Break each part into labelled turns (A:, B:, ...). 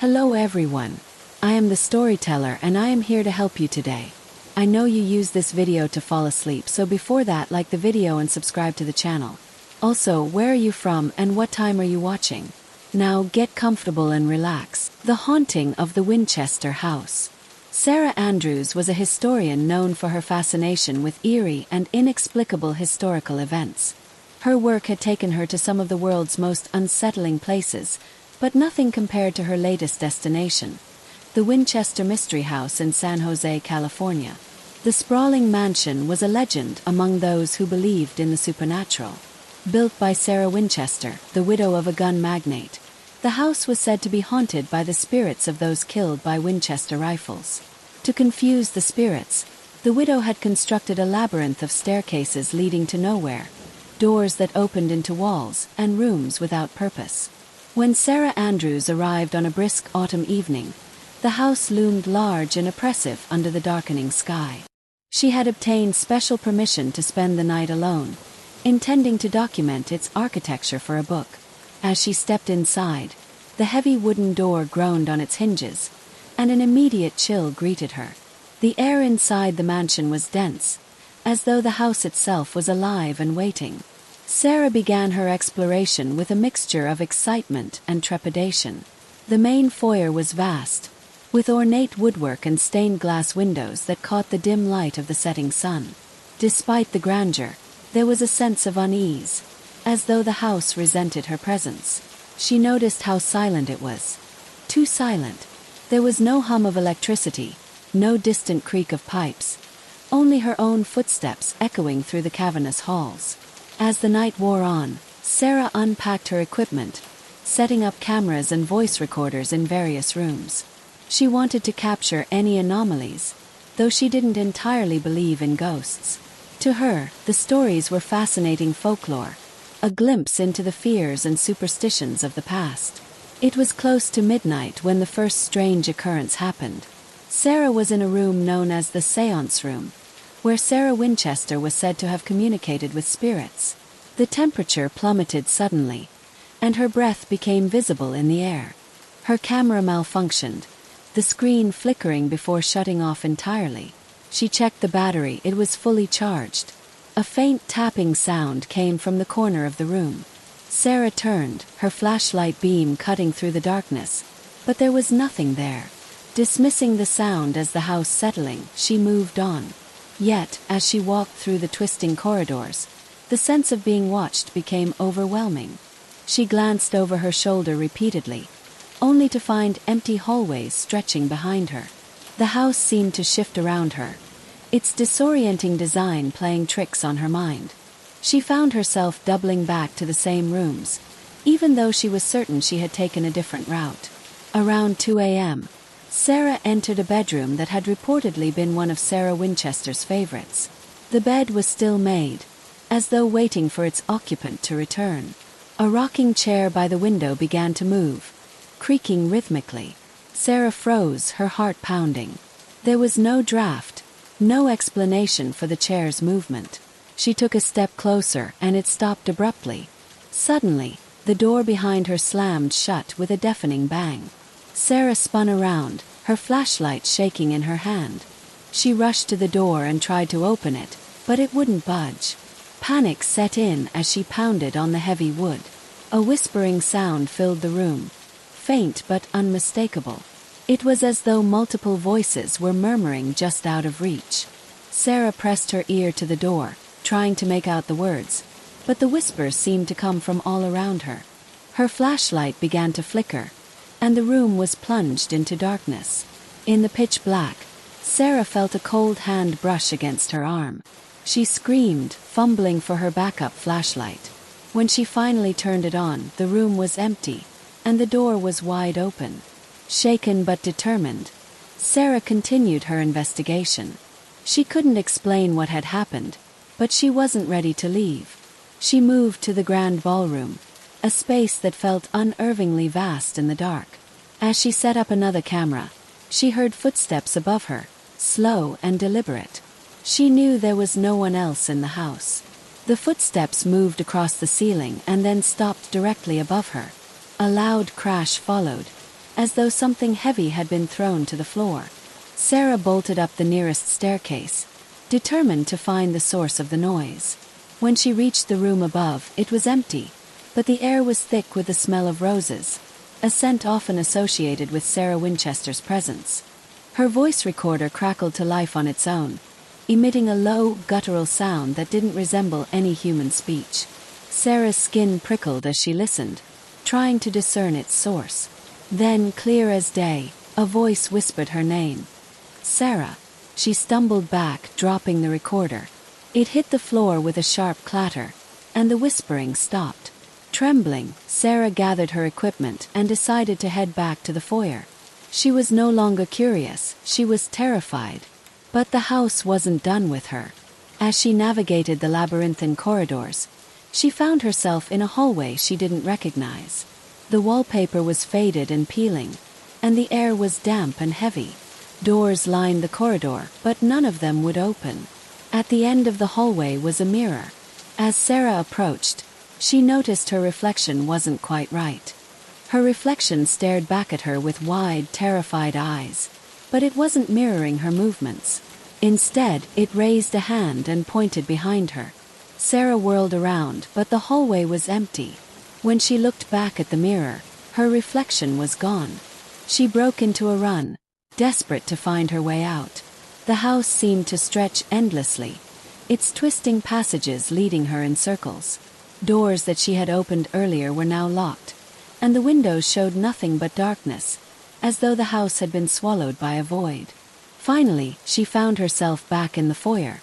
A: Hello everyone. I am the storyteller and I am here to help you today. I know you use this video to fall asleep, so before that, like the video and subscribe to the channel. Also, where are you from and what time are you watching? Now get comfortable and relax. The Haunting of the Winchester House. Sarah Andrews was a historian known for her fascination with eerie and inexplicable historical events. Her work had taken her to some of the world's most unsettling places, but nothing compared to her latest destination, the Winchester Mystery House in San Jose, California. The sprawling mansion was a legend among those who believed in the supernatural. Built by Sarah Winchester, the widow of a gun magnate, the house was said to be haunted by the spirits of those killed by Winchester rifles. To confuse the spirits, the widow had constructed a labyrinth of staircases leading to nowhere, doors that opened into walls, and rooms without purpose. When Sarah Andrews arrived on a brisk autumn evening, the house loomed large and oppressive under the darkening sky. She had obtained special permission to spend the night alone, intending to document its architecture for a book. As she stepped inside, the heavy wooden door groaned on its hinges, and an immediate chill greeted her. The air inside the mansion was dense, as though the house itself was alive and waiting. Sarah began her exploration with a mixture of excitement and trepidation. The main foyer was vast, with ornate woodwork and stained glass windows that caught the dim light of the setting sun. Despite the grandeur, there was a sense of unease, as though the house resented her presence. She noticed how silent it was. Too silent. There was no hum of electricity, no distant creak of pipes, only her own footsteps echoing through the cavernous halls. As the night wore on, Sarah unpacked her equipment, setting up cameras and voice recorders in various rooms. She wanted to capture any anomalies, though she didn't entirely believe in ghosts. To her, the stories were fascinating folklore, a glimpse into the fears and superstitions of the past. It was close to midnight when the first strange occurrence happened. Sarah was in a room known as the Seance Room, where Sarah Winchester was said to have communicated with spirits. The temperature plummeted suddenly, and her breath became visible in the air. Her camera malfunctioned, the screen flickering before shutting off entirely. She checked the battery; it was fully charged. A faint tapping sound came from the corner of the room. Sarah turned, her flashlight beam cutting through the darkness, but there was nothing there. Dismissing the sound as the house settling, she moved on. Yet, as she walked through the twisting corridors, the sense of being watched became overwhelming. She glanced over her shoulder repeatedly, only to find empty hallways stretching behind her. The house seemed to shift around her, its disorienting design playing tricks on her mind. She found herself doubling back to the same rooms, even though she was certain she had taken a different route. Around 2 a.m., Sarah entered a bedroom that had reportedly been one of Sarah Winchester's favorites. The bed was still made, as though waiting for its occupant to return. A rocking chair by the window began to move, creaking rhythmically. Sarah froze, her heart pounding. There was no draft, no explanation for the chair's movement. She took a step closer and it stopped abruptly. Suddenly, the door behind her slammed shut with a deafening bang. Sarah spun around, her flashlight shaking in her hand. She rushed to the door and tried to open it, but it wouldn't budge. Panic set in as she pounded on the heavy wood. A whispering sound filled the room, faint but unmistakable. It was as though multiple voices were murmuring just out of reach. Sarah pressed her ear to the door, trying to make out the words, but the whispers seemed to come from all around her. Her flashlight began to flicker, and the room was plunged into darkness. In the pitch black, Sarah felt a cold hand brush against her arm. She screamed, fumbling for her backup flashlight. When she finally turned it on, the room was empty, and the door was wide open. Shaken but determined, Sarah continued her investigation. She couldn't explain what had happened, but she wasn't ready to leave. She moved to the grand ballroom, a space that felt unnervingly vast in the dark. As she set up another camera, she heard footsteps above her, slow and deliberate. She knew there was no one else in the house. The footsteps moved across the ceiling and then stopped directly above her. A loud crash followed, as though something heavy had been thrown to the floor. Sarah bolted up the nearest staircase, determined to find the source of the noise. When she reached the room above, it was empty, but the air was thick with the smell of roses, a scent often associated with Sarah Winchester's presence. Her voice recorder crackled to life on its own, emitting a low, guttural sound that didn't resemble any human speech. Sarah's skin prickled as she listened, trying to discern its source. Then, clear as day, a voice whispered her name. Sarah. She stumbled back, dropping the recorder. It hit the floor with a sharp clatter, and the whispering stopped. Trembling, Sarah gathered her equipment and decided to head back to the foyer. She was no longer curious, she was terrified. But the house wasn't done with her. As she navigated the labyrinthine corridors, she found herself in a hallway she didn't recognize. The wallpaper was faded and peeling, and the air was damp and heavy. Doors lined the corridor, but none of them would open. At the end of the hallway was a mirror. As Sarah approached, she noticed her reflection wasn't quite right. Her reflection stared back at her with wide, terrified eyes, but it wasn't mirroring her movements. Instead, it raised a hand and pointed behind her. Sarah whirled around, but the hallway was empty. When she looked back at the mirror, her reflection was gone. She broke into a run, desperate to find her way out. The house seemed to stretch endlessly, its twisting passages leading her in circles. Doors that she had opened earlier were now locked, and the windows showed nothing but darkness, as though the house had been swallowed by a void. Finally, she found herself back in the foyer.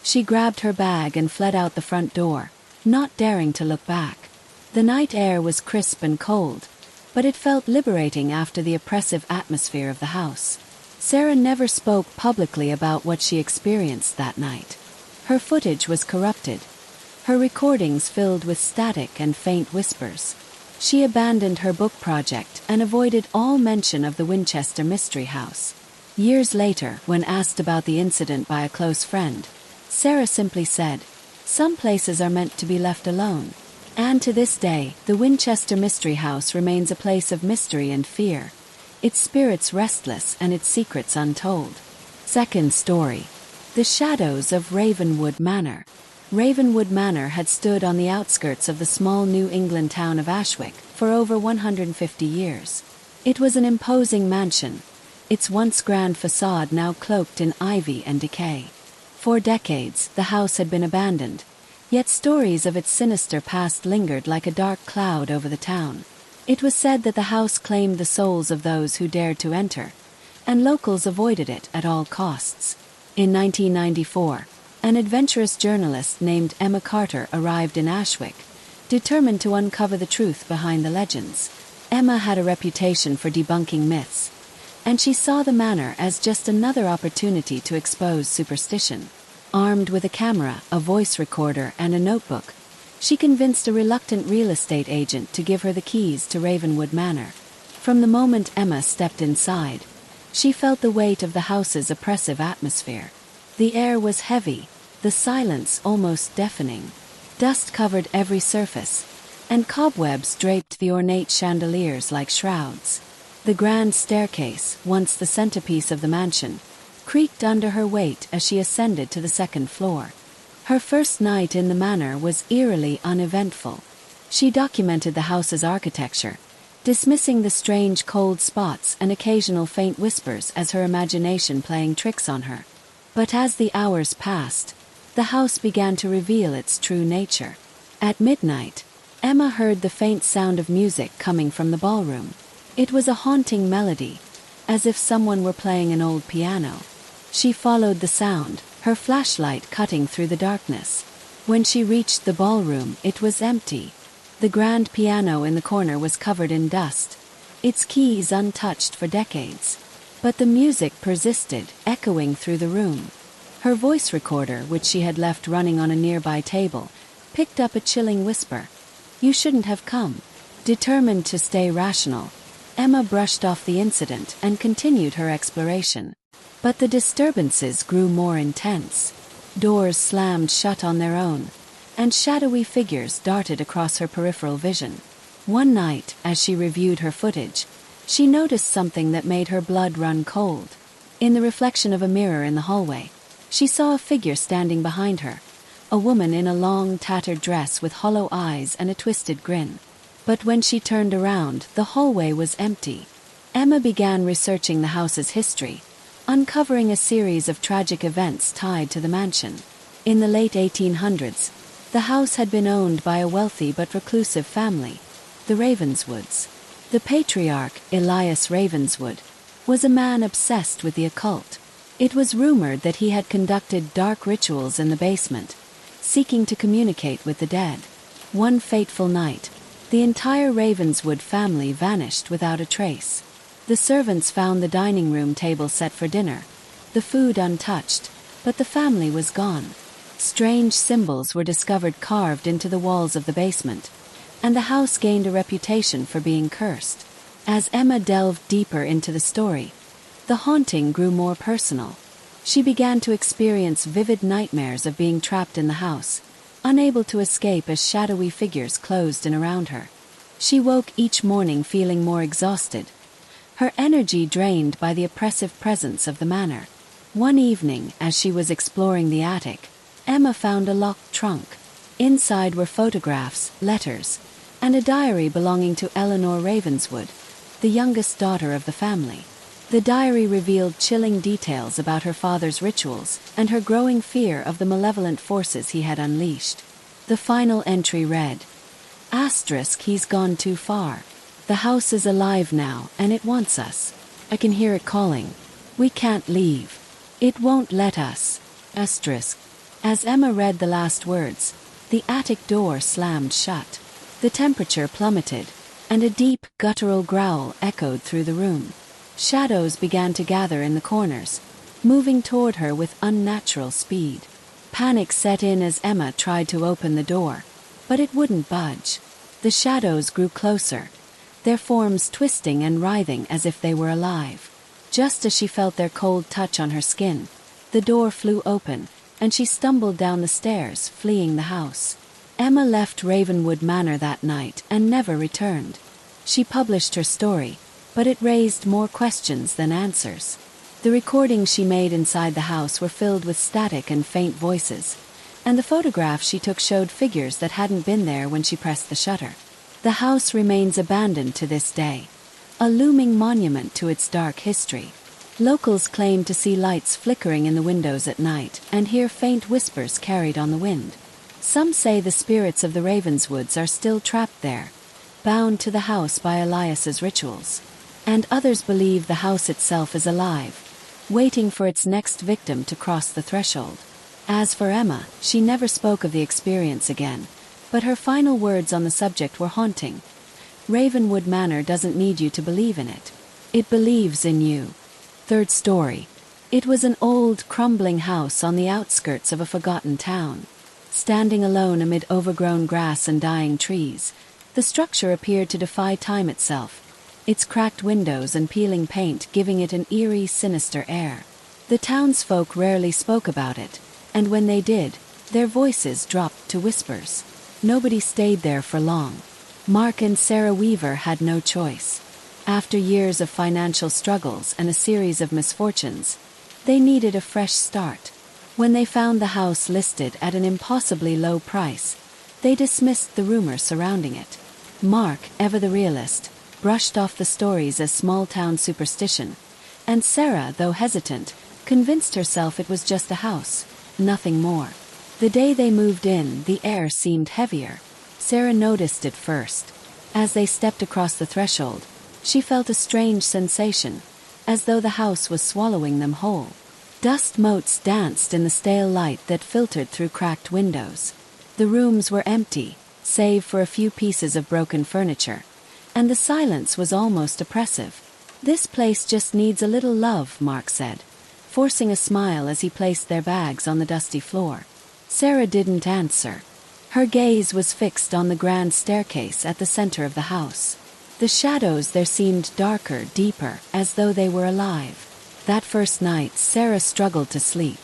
A: She grabbed her bag and fled out the front door, not daring to look back. The night air was crisp and cold, but it felt liberating after the oppressive atmosphere of the house. Sarah never spoke publicly about what she experienced that night. Her footage was corrupted, her recordings filled with static and faint whispers. She abandoned her book project and avoided all mention of the Winchester Mystery House. Years later, when asked about the incident by a close friend, Sarah simply said, "Some places are meant to be left alone." And to this day, the Winchester Mystery House remains a place of mystery and fear, its spirits restless and its secrets untold. Second story. The Shadows of Ravenwood Manor. Ravenwood Manor had stood on the outskirts of the small New England town of Ashwick for over 150 years. It was an imposing mansion, its once grand facade now cloaked in ivy and decay. For decades, the house had been abandoned, yet stories of its sinister past lingered like a dark cloud over the town. It was said that the house claimed the souls of those who dared to enter, and locals avoided it at all costs. In 1994, an adventurous journalist named Emma Carter arrived in Ashwick, determined to uncover the truth behind the legends. Emma had a reputation for debunking myths, and she saw the manor as just another opportunity to expose superstition. Armed with a camera, a voice recorder, and a notebook, she convinced a reluctant real estate agent to give her the keys to Ravenwood Manor. From the moment Emma stepped inside, she felt the weight of the house's oppressive atmosphere. The air was heavy, the silence almost deafening. Dust covered every surface, and cobwebs draped the ornate chandeliers like shrouds. The grand staircase, once the centerpiece of the mansion, creaked under her weight as she ascended to the second floor. Her first night in the manor was eerily uneventful. She documented the house's architecture, dismissing the strange cold spots and occasional faint whispers as her imagination playing tricks on her. But as the hours passed, the house began to reveal its true nature. At midnight, Emma heard the faint sound of music coming from the ballroom. It was a haunting melody, as if someone were playing an old piano. She followed the sound, her flashlight cutting through the darkness. When she reached the ballroom, it was empty. The grand piano in the corner was covered in dust, its keys untouched for decades. But the music persisted, echoing through the room. Her voice recorder, which she had left running on a nearby table, picked up a chilling whisper. "You shouldn't have come." Determined to stay rational, Emma brushed off the incident and continued her exploration. But the disturbances grew more intense. Doors slammed shut on their own, and shadowy figures darted across her peripheral vision. One night, as she reviewed her footage, She noticed something that made her blood run cold. In the reflection of a mirror in the hallway, she saw a figure standing behind her, a woman in a long, tattered dress with hollow eyes and a twisted grin. But when she turned around, the hallway was empty. Emma began researching the house's history, uncovering a series of tragic events tied to the mansion. In the late 1800s, the house had been owned by a wealthy but reclusive family, the Ravenswoods. The patriarch, Elias Ravenswood, was a man obsessed with the occult. It was rumored that he had conducted dark rituals in the basement, seeking to communicate with the dead. One fateful night, the entire Ravenswood family vanished without a trace. The servants found the dining room table set for dinner, the food untouched, but the family was gone. Strange symbols were discovered carved into the walls of the basement, and the house gained a reputation for being cursed. As Emma delved deeper into the story, the haunting grew more personal. She began to experience vivid nightmares of being trapped in the house, unable to escape as shadowy figures closed in around her. She woke each morning feeling more exhausted, her energy drained by the oppressive presence of the manor. One evening, as she was exploring the attic, Emma found a locked trunk. Inside were photographs, letters, and a diary belonging to Eleanor Ravenswood, the youngest daughter of the family. The diary revealed chilling details about her father's rituals and her growing fear of the malevolent forces he had unleashed. The final entry read, **, he's gone too far. The house is alive now, and it wants us. I can hear it calling. We can't leave. It won't let us. **. As Emma read the last words, the attic door slammed shut. The temperature plummeted, and a deep, guttural growl echoed through the room. Shadows began to gather in the corners, moving toward her with unnatural speed. Panic set in as Emma tried to open the door, but it wouldn't budge. The shadows grew closer, their forms twisting and writhing as if they were alive. Just as she felt their cold touch on her skin, the door flew open, and she stumbled down the stairs, fleeing the house. Emma left Ravenwood Manor that night and never returned. She published her story, but it raised more questions than answers. The recordings she made inside the house were filled with static and faint voices, and the photographs she took showed figures that hadn't been there when she pressed the shutter. The house remains abandoned to this day, a looming monument to its dark history. Locals claim to see lights flickering in the windows at night and hear faint whispers carried on the wind. Some say the spirits of the Ravenswoods are still trapped there, bound to the house by Elias's rituals. And others believe the house itself is alive, waiting for its next victim to cross the threshold. As for Emma, she never spoke of the experience again, but her final words on the subject were haunting. Ravenwood Manor doesn't need you to believe in it. It believes in you. Third story. It was an old, crumbling house on the outskirts of a forgotten town. Standing alone amid overgrown grass and dying trees, the structure appeared to defy time itself, its cracked windows and peeling paint giving it an eerie, sinister air. The townsfolk rarely spoke about it, and when they did, their voices dropped to whispers. Nobody stayed there for long. Mark and Sarah Weaver had no choice. After years of financial struggles and a series of misfortunes, they needed a fresh start. When they found the house listed at an impossibly low price, they dismissed the rumors surrounding it. Mark, ever the realist, brushed off the stories as small-town superstition, and Sarah, though hesitant, convinced herself it was just a house, nothing more. The day they moved in, the air seemed heavier. Sarah noticed it first. As they stepped across the threshold, she felt a strange sensation, as though the house was swallowing them whole. Dust motes danced in the stale light that filtered through cracked windows. The rooms were empty, save for a few pieces of broken furniture, and the silence was almost oppressive. "This place just needs a little love," Mark said, forcing a smile as he placed their bags on the dusty floor. Sarah didn't answer. Her gaze was fixed on the grand staircase at the center of the house. The shadows there seemed darker, deeper, as though they were alive. That first night, Sarah struggled to sleep.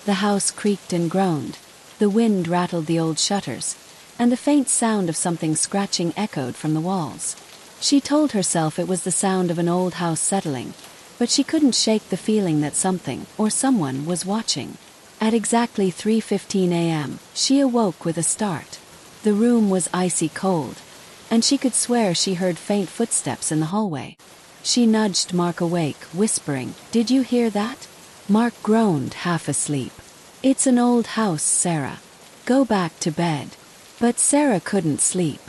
A: The house creaked and groaned, the wind rattled the old shutters, and the faint sound of something scratching echoed from the walls. She told herself it was the sound of an old house settling, but she couldn't shake the feeling that something or someone was watching. At exactly 3:15 a.m., she awoke with a start. The room was icy cold, and she could swear she heard faint footsteps in the hallway. She nudged Mark awake, whispering, "Did you hear that?" Mark groaned, half asleep. "It's an old house, Sarah. Go back to bed." But Sarah couldn't sleep.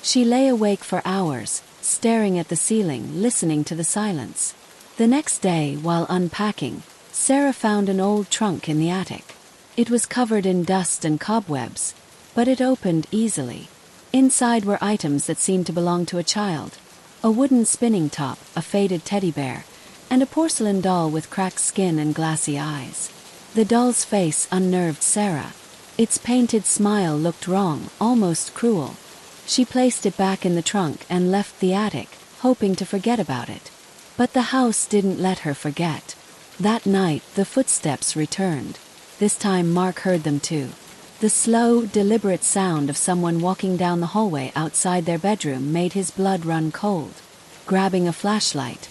A: She lay awake for hours, staring at the ceiling, listening to the silence. The next day, while unpacking, Sarah found an old trunk in the attic. It was covered in dust and cobwebs, but it opened easily. Inside were items that seemed to belong to a child: a wooden spinning top, a faded teddy bear, and a porcelain doll with cracked skin and glassy eyes. The doll's face unnerved Sarah. Its painted smile looked wrong, almost cruel. She placed it back in the trunk and left the attic, hoping to forget about it. But the house didn't let her forget. That night, the footsteps returned. This time Mark heard them too. The slow, deliberate sound of someone walking down the hallway outside their bedroom made his blood run cold. Grabbing a flashlight,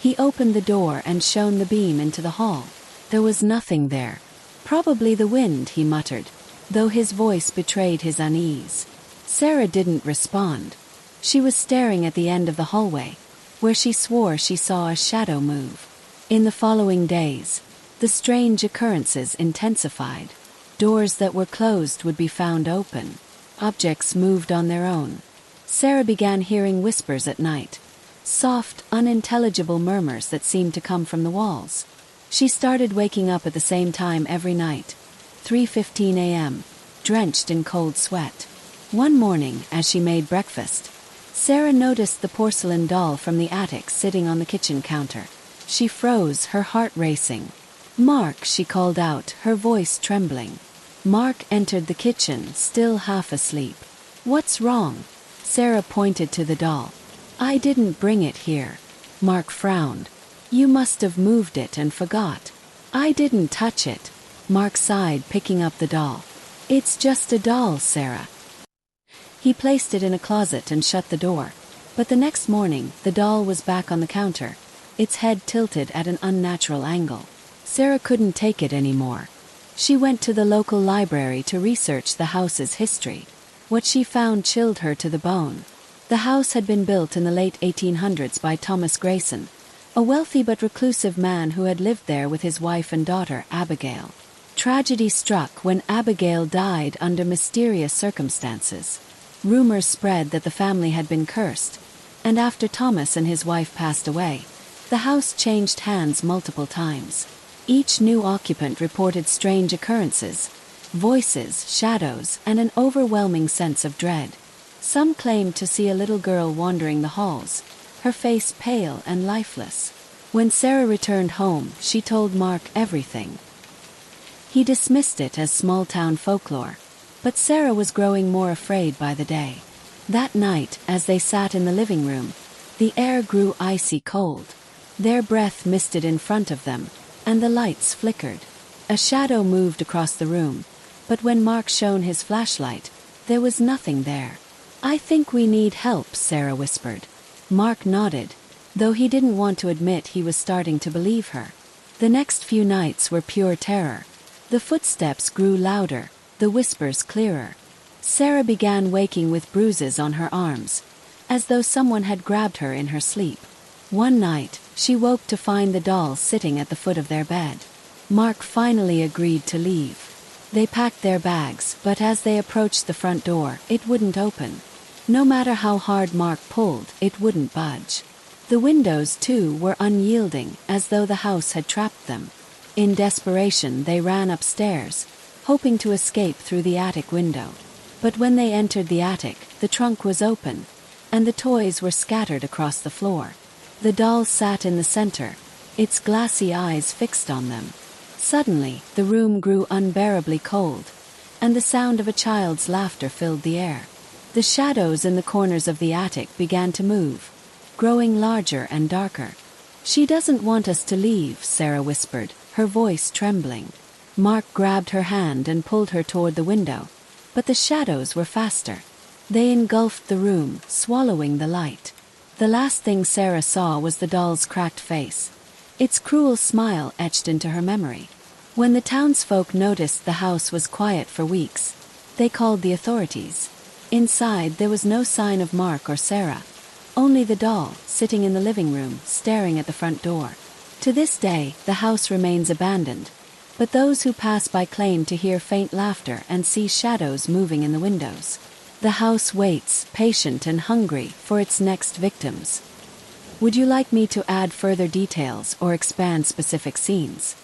A: he opened the door and shone the beam into the hall. There was nothing there. "Probably the wind," he muttered, though his voice betrayed his unease. Sarah didn't respond. She was staring at the end of the hallway, where she swore she saw a shadow move. In the following days, the strange occurrences intensified. Doors that were closed would be found open. Objects moved on their own. Sarah began hearing whispers at night, soft, unintelligible murmurs that seemed to come from the walls. She started waking up at the same time every night, 3:15 a.m., drenched in cold sweat. One morning, as she made breakfast, Sarah noticed the porcelain doll from the attic sitting on the kitchen counter. She froze, her heart racing. "Mark," she called out, her voice trembling. Mark entered the kitchen, still half asleep. "What's wrong?" Sarah pointed to the doll. "I didn't bring it here." Mark frowned. "You must have moved it and forgot." "I didn't touch it." Mark sighed, picking up the doll. "It's just a doll, Sarah." He placed it in a closet and shut the door. But the next morning, the doll was back on the counter, its head tilted at an unnatural angle. Sarah couldn't take it anymore. She went to the local library to research the house's history. What she found chilled her to the bone. The house had been built in the late 1800s by Thomas Grayson, a wealthy but reclusive man who had lived there with his wife and daughter, Abigail. Tragedy struck when Abigail died under mysterious circumstances. Rumors spread that the family had been cursed, and after Thomas and his wife passed away, the house changed hands multiple times. Each new occupant reported strange occurrences, voices, shadows, and an overwhelming sense of dread. Some claimed to see a little girl wandering the halls, her face pale and lifeless. When Sarah returned home, she told Mark everything. He dismissed it as small-town folklore, but Sarah was growing more afraid by the day. That night, as they sat in the living room, the air grew icy cold. Their breath misted in front of them, and the lights flickered. A shadow moved across the room, but when Mark shone his flashlight, there was nothing there. "I think we need help," Sarah whispered. Mark nodded, though he didn't want to admit he was starting to believe her. The next few nights were pure terror. The footsteps grew louder, the whispers clearer. Sarah began waking with bruises on her arms, as though someone had grabbed her in her sleep. One night, she woke to find the doll sitting at the foot of their bed. Mark finally agreed to leave. They packed their bags, but as they approached the front door, it wouldn't open. No matter how hard Mark pulled, it wouldn't budge. The windows, too, were unyielding, as though the house had trapped them. In desperation, they ran upstairs, hoping to escape through the attic window. But when they entered the attic, the trunk was open, and the toys were scattered across the floor. The doll sat in the center, its glassy eyes fixed on them. Suddenly, the room grew unbearably cold, and the sound of a child's laughter filled the air. The shadows in the corners of the attic began to move, growing larger and darker. "She doesn't want us to leave," Sarah whispered, her voice trembling. Mark grabbed her hand and pulled her toward the window, but the shadows were faster. They engulfed the room, swallowing the light. The last thing Sarah saw was the doll's cracked face. Its cruel smile etched into her memory. When the townsfolk noticed the house was quiet for weeks, they called the authorities. Inside, there was no sign of Mark or Sarah. Only the doll, sitting in the living room, staring at the front door. To this day, the house remains abandoned, but those who pass by claim to hear faint laughter and see shadows moving in the windows. The house waits, patient and hungry, for its next victims. Would you like me to add further details or expand specific scenes?